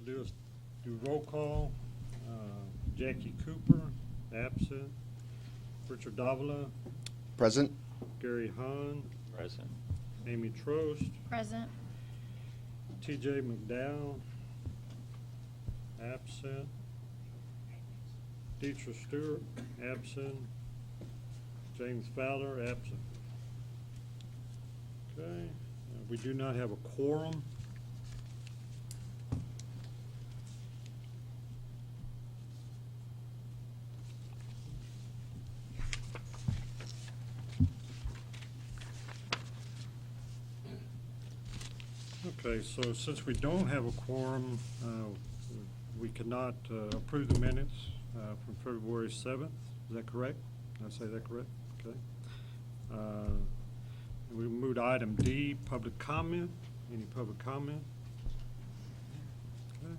do roll call. Jackie Cooper, absent. Richard Davila, Present. Gary Hahn, Present. Amy Trost, Present. TJ McDowell, absent. Deidre Stewart, absent. James Fowler, absent. Okay, we do not have a quorum. Okay, so since we don't have a quorum, we cannot approve the minutes from February 7th. Is that correct? Did I say that correct? Okay. We move to item D, public comment. Any public comment? Okay.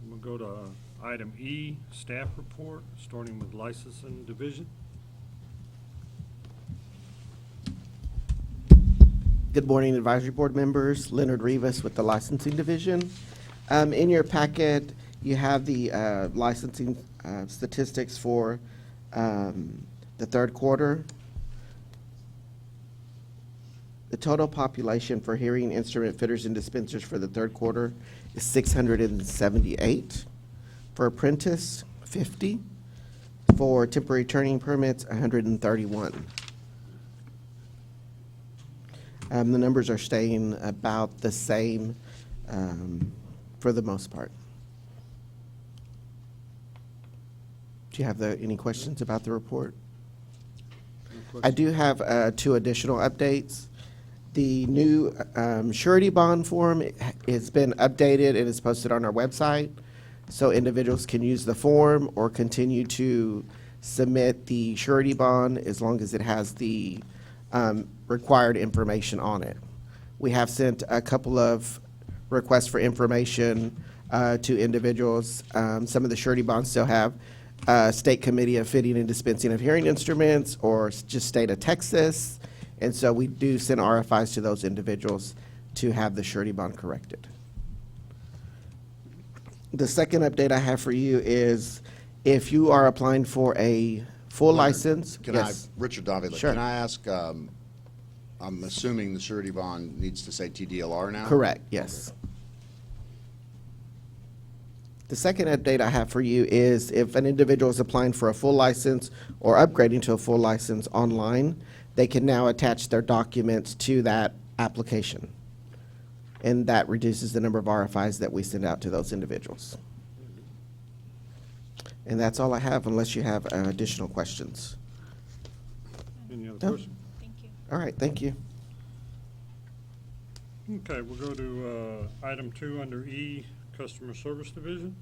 And we'll go to item E, staff report, starting with licensing division. Good morning, advisory board members. Leonard Rivas with the licensing division. In your packet, you have the licensing statistics for the third quarter. The total population for hearing instrument fitters and dispensers for the third quarter is 678. For apprentice, 50. For temporary turning permits, 131. The numbers are staying about the same for the most part. Do you have any questions about the report? No I do have 2 additional updates. The new surety bond form has been updated and is posted on our website, so individuals can use the form or continue to submit the surety bond as long as it has the required information on it. We have sent a couple of requests for information to individuals. Some of the surety bonds still have State Committee of Fitting and Dispensing of Hearing Instruments or just State of Texas. And so we do send RFIs to those individuals to have the surety bond corrected. The second update I have for you is if you are applying for a full Leonard, license. Can Yes. Richard Davila, Sure. can I ask, I'm assuming the surety bond needs to say TDLR now? Correct, yes. The second update I have for you is if an individual is applying for a full license or upgrading to a full license online, they can now attach their documents to that application. And that reduces the number of RFIs that we send out to those individuals. And that's all I have unless you have additional questions. Any other No. questions? Thank you. All right, thank you. Okay, we'll go to item 2 under E, customer service division.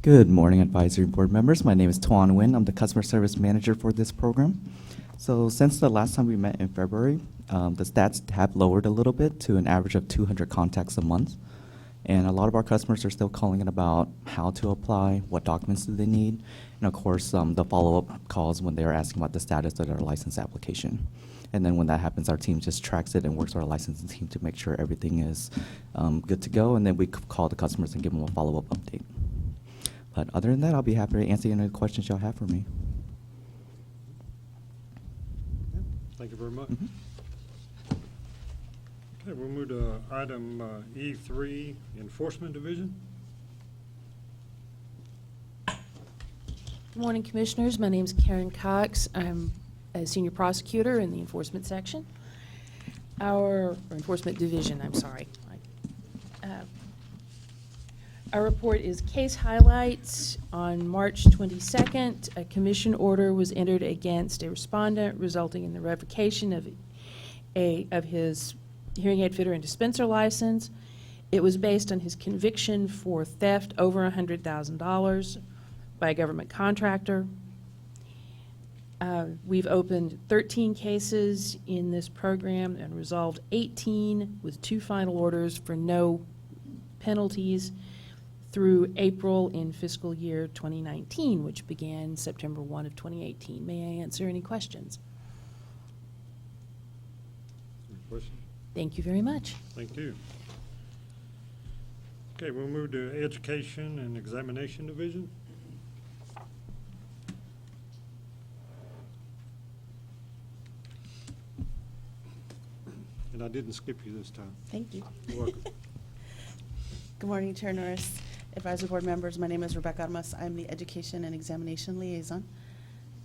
Good morning, advisory board members. My name is Tuan Nguyen. I'm the customer service manager for this program. So since the last time we met in February, the stats have lowered a little bit to an average of 200 contacts a month. And a lot of our customers are still calling in about how to apply, what documents do they need, and of course, the follow-up calls when they're asking about the status of their license application. And then when that happens, our team just tracks it and works with our licensing team to make sure everything is good to go, and then we call the customers and give them a follow-up update. But other than that, I'll be happy to answer any questions y'all have for me. Thank you very much. Mhm. Okay, we'll move to item E3, enforcement division. Good morning, Commissioners. My name is Karen Cox. I'm a senior prosecutor in the enforcement section. Or enforcement division, I'm sorry. Our report is case highlights. On March 22nd, a commission order was entered against a respondent, resulting in the revocation of his hearing aid fitter and dispenser license. It was based on his conviction for theft over $100,000 by a government contractor. We've opened 13 cases in this program and resolved 18 with 2 final orders for no penalties through April in fiscal year 2019, which began September 1 of 2018. May I answer any questions? Questions? Thank you very much. Thank you. Okay, we'll move to Education and Examination Division. And I didn't skip you this time. Thank you. You're welcome. Good morning, Chair Norris, Advisory Board members. My name is Rebecca Armas. I'm the Education and Examination Liaison.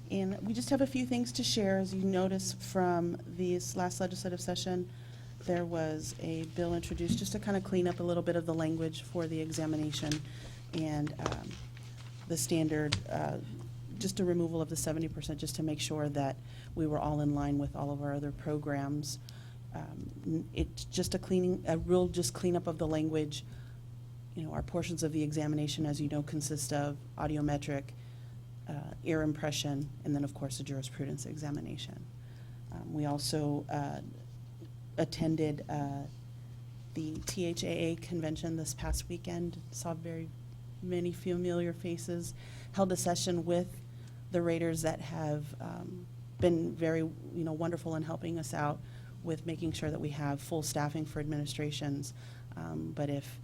And we just have a few things to share. As you notice from this last legislative session, there was a bill introduced just to kind of clean up a little bit of the language for the examination and the standard, just a removal of the 70%, just to make sure that we were all in line with all of our other programs. It's just a real just cleanup of the language. You know, our portions of the examination, as you know, consist of audiometric, ear impression, and then, of course, a jurisprudence examination. We also attended the THAA convention this past weekend, saw very many familiar faces, held a session with the raters that have been very, wonderful in helping us out with making sure that we have full staffing for administrations. But if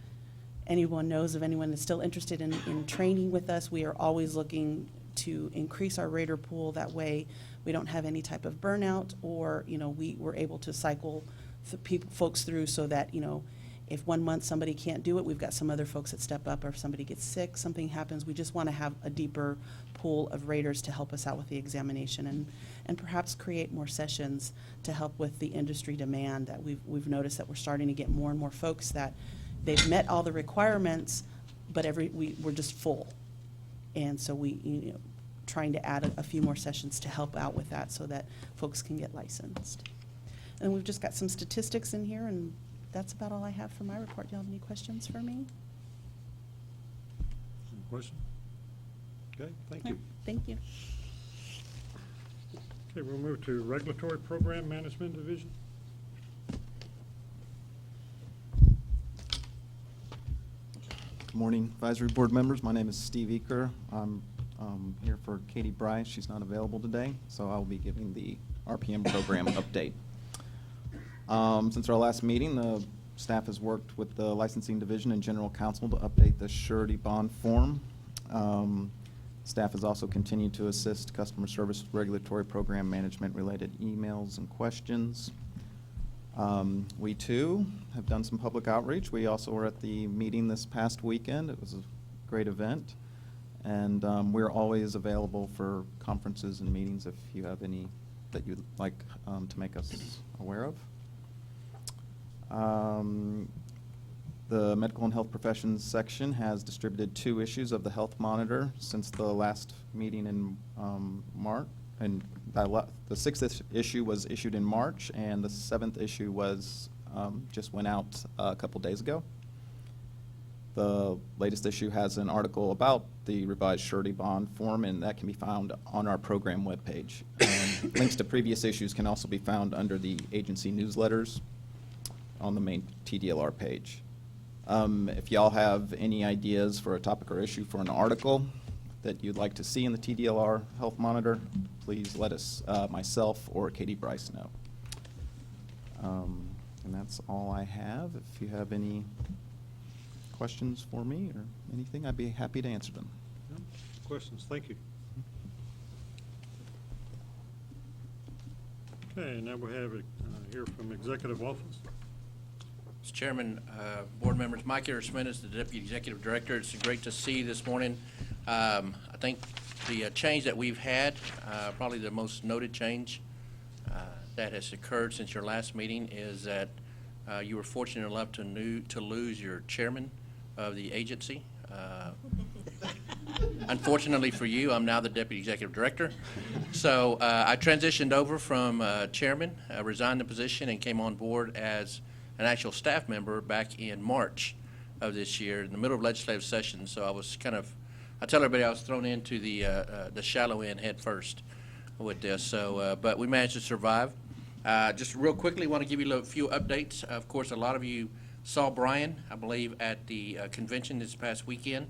anyone knows of anyone that's still interested in training with us, we are always looking to increase our rater pool. That way we don't have any type of burnout, or we were able to cycle folks through so that if 1 month somebody can't do it, we've got some other folks that step up, or if somebody gets sick, something happens, we just want to have a deeper pool of raters to help us out with the examination, and perhaps create more sessions to help with the industry demand that we've noticed that we're starting to get more and more folks that they've met all the requirements, but we're just full. And so we trying to add a few more sessions to help out with that so that folks can get licensed. And we've just got some statistics in here, and that's about all I have for my report. Do you have any questions for me? Any questions? Okay, thank you. Thank you. Okay, we'll move to Regulatory Program Management Division. Good morning, Advisory Board members. My name is Steve Eaker. I'm here for Katie Bryce. She's not available today, so I'll be giving the RPM program update. Since our last meeting, the staff has worked with the Licensing Division and General Counsel to update the surety bond form. Staff has also continued to assist customer service with regulatory program management related emails and questions. We too have done some public outreach. We also were at the meeting this past weekend. It was a great event. And we're always available for conferences and meetings if you have any that you'd like to make us aware of. The Medical and Health Professions section has distributed 2 issues of the Health Monitor since the last meeting in March. And the 6th issue was issued in March, and the 7th issue was just went out a couple days ago. The latest issue has an article about the revised surety bond form, and that can be found on our program webpage. Links to previous issues can also be found under the agency newsletters on the main TDLR page. If y'all have any ideas for a topic or issue for an article that you'd like to see in the TDLR Health Monitor, please let us, myself or Katie Bryce know. And that's all I have. If you have any questions for me or anything, I'd be happy to answer them. No? Questions? Thank you. Okay, now we have here from Executive Office. Mr. Chairman, board members, Mike Harris-Smith is the Deputy Executive Director. It's great to see you this morning. I think the change that we've had, probably the most noted change that has occurred since your last meeting, is that you were fortunate enough to lose your chairman of the agency. Unfortunately for you, I'm now the Deputy Executive Director. So I transitioned over from chairman, resigned the position, and came on board as an actual staff member back in March of this year, in the middle of legislative session. So I was I tell everybody I was thrown into the shallow end head first with this. So, but we managed to survive. Just real quickly, want to give you a few updates. Of course, a lot of you saw Brian, I believe, at the convention this past weekend,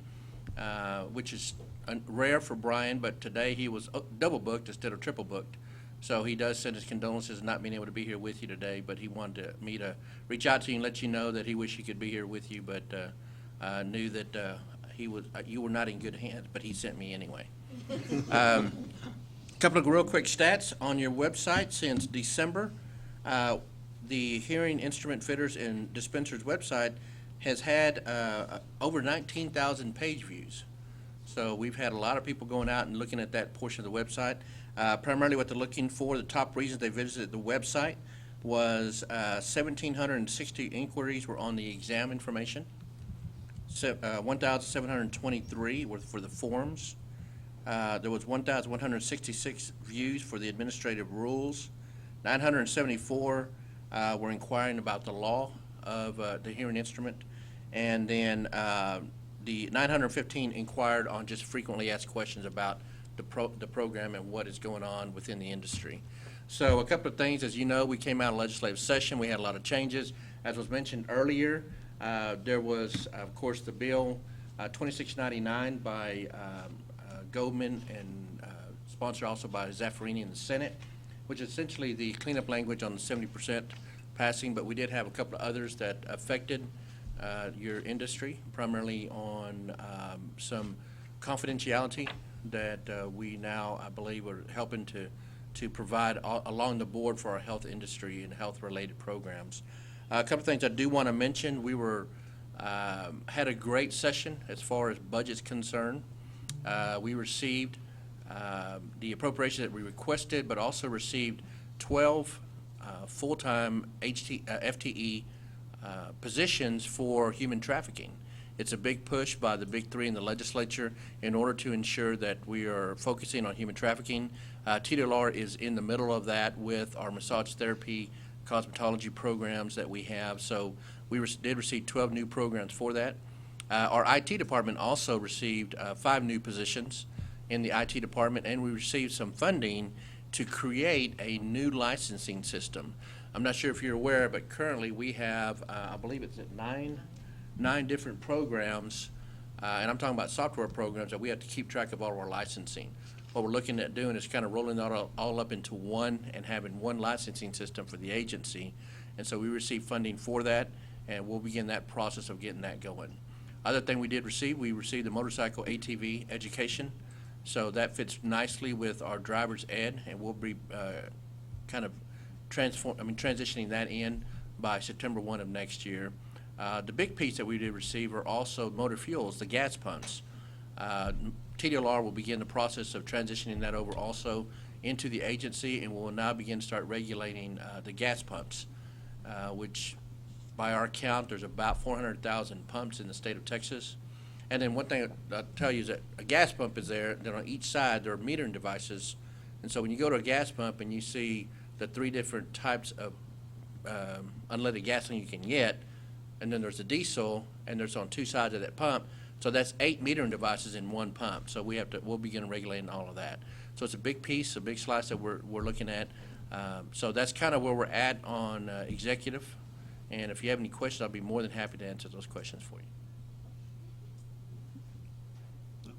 which is rare for Brian, but today he was double booked instead of triple booked So he does send his condolences not being able to be here with you today, but he wanted me to reach out to you and let you know that he wished he could be here with you, but knew that you were not in good hands, but he sent me anyway. Couple of real quick stats on your website since December. The Hearing Instrument Fitters and Dispensers website has had over 19,000 page views. So we've had a lot of people going out and looking at that portion of the website. Primarily what they're looking for, the top reasons they visited the website was 1,760 inquiries were on the exam information. 1,723 were for the forms. There was 1,166 views for the administrative rules. 974 were inquiring about the law of the hearing instrument. And then the 915 inquired on just frequently asked questions about the program and what is going on within the industry. So a couple of things, as you know, we came out of legislative session. We had a lot of changes. As was mentioned earlier, there was, of course, the bill 2699 by Goldman and sponsored also by Zaffarini in the Senate, which is essentially the cleanup language on the 70% passing, but we did have a couple of others that affected your industry, primarily on some confidentiality that we now, I believe, are helping to provide along the board for our health industry and health-related programs. A couple of things I do want to mention. We had a great session as far as budget's concerned. We received the appropriation that we requested, but also received 12 full-time FTE positions for human trafficking. It's a big push by the big three in the legislature in order to ensure that we are focusing on human trafficking. TDLR is in the middle of that with our massage therapy, cosmetology programs that we have. So we did receive 12 new programs for that. Our IT department also received 5 new positions in the IT department, and we received some funding to create a new licensing system. I'm not sure if you're aware, but currently we have, I believe it's at nine different programs, and I'm talking about software programs that we have to keep track of all of our licensing. What we're looking at doing is kind of rolling that all up into one and having one licensing system for the agency. And so we received funding for that, and we'll begin that process of getting that going. Other thing we received the motorcycle ATV education. So that fits nicely with our driver's ed, and we'll be kind of transitioning that in by September 1 of next year. The big piece that we did receive are also motor fuels, the gas pumps. TDLR will begin the process of transitioning that over also into the agency, and we'll now begin to start regulating the gas pumps, which by our count, there's about 400,000 pumps in the state of Texas. And then one thing I'll tell you is that a gas pump is there, then on each side there are metering devices. And so when you go to a gas pump and you see the 3 different types of unleaded gasoline you can get, and then there's the diesel, and there's on 2 sides of that pump. So that's 8 metering devices in one pump. So we'll begin regulating all of that. So it's a big piece, a big slice that we're looking at. So that's kind of where we're at on executive. And if you have any questions, I'll be more than happy to answer those questions for you.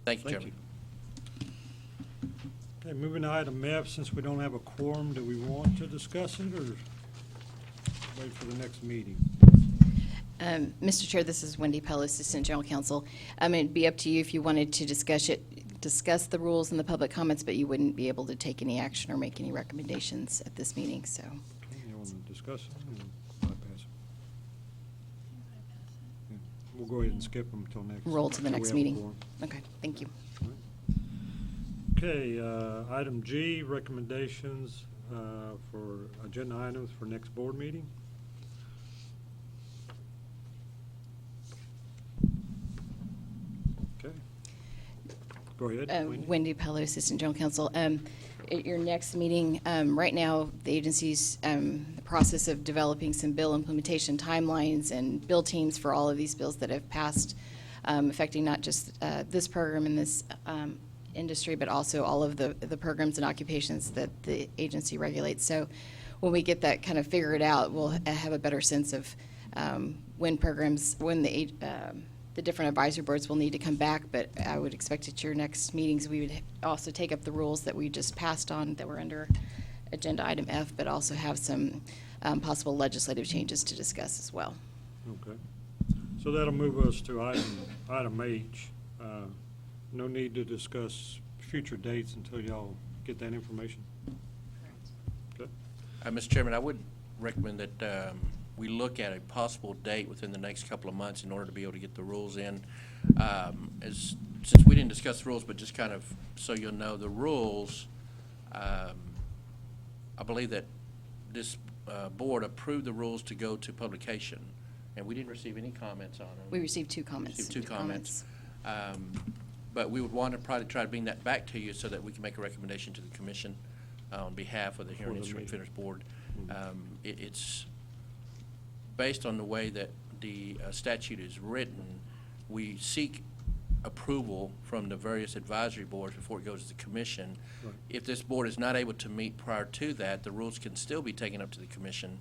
Thank you, Chairman. Okay, moving to item F, since we don't have a quorum, do we want to discuss it or wait for the next meeting? Mr. Chair, this is Wendy Pell, Assistant General Counsel. It'd be up to you if you wanted to discuss the rules and the public comments, but you wouldn't be able to take any action or make any recommendations at this meeting, so. Okay, you want to discuss it or bypass it? Yeah, we'll go ahead and skip them until next. Roll to the until we next have a meeting. quorum. Okay, thank you. Okay, item G, recommendations for agenda items for next board meeting. Okay. Go ahead, Wendy. Wendy Pello, Assistant General Counsel. At your next meeting, right now, the agency's the process of developing some bill implementation timelines and bill teams for all of these bills that have passed, affecting not just this program and this industry, but also all of the programs and occupations that the agency regulates. So when we get that kind of figured out, we'll have a better sense of when the different advisory boards will need to come back, but I would expect at your next meetings, we would also take up the rules that we just passed on that were under agenda item F, but also have some possible legislative changes to discuss as well. Okay. So that'll move us to item H. No need to discuss future dates until y'all get that information? Okay. Mr. Chairman, I would recommend that we look at a possible date within the next couple of months in order to be able to get the rules in. Since we didn't discuss the rules, but just kind of so you'll know, the rules, I believe that this board approved the rules to go to publication, and we didn't receive any comments on them. We received 2 comments. Received 2 comments. But we would want to probably try to bring that back to you so that we can make a recommendation to the commission on behalf of the Hearing the Instrument meeting. Fitters Board. It's based on the way that the statute is written, we seek approval from the various advisory boards before it goes to the commission. Right. If this board is not able to meet prior to that, the rules can still be taken up to the commission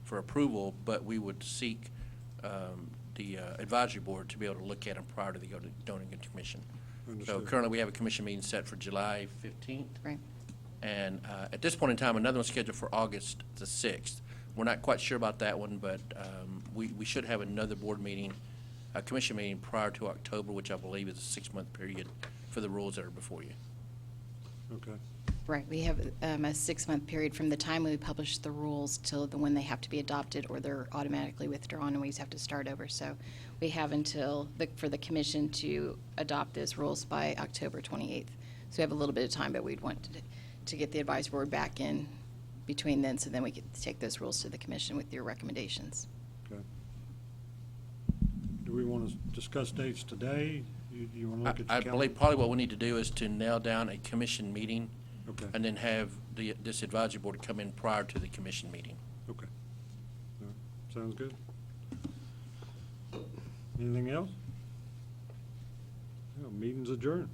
for approval, but we would seek the advisory board to be able to look at them prior to the going to commission. So Understood. currently, we have a commission meeting set for July 15th. Right. And at this point in time, another one's scheduled for August the 6th. We're not quite sure about that one, but we should have another board meeting, a commission meeting prior to October, which I believe is a 6-month period for the rules that are before you. Okay. Right, we have a 6-month period from the time we publish the rules till when they have to be adopted, or they're automatically withdrawn and we just have to start over. So we have until, for the commission to adopt those rules by October 28th. So we have a little bit of time, but we'd want to get the advisory board back in between then, so then we could take those rules to the commission with your recommendations. Okay. Do we want to discuss dates today? You want to look at your I calendar? believe probably what we need to do is to nail down a commission meeting Okay. and then have this advisory board come in prior to the commission meeting. Okay. All right. Sounds good. Anything else? Meeting's adjourned.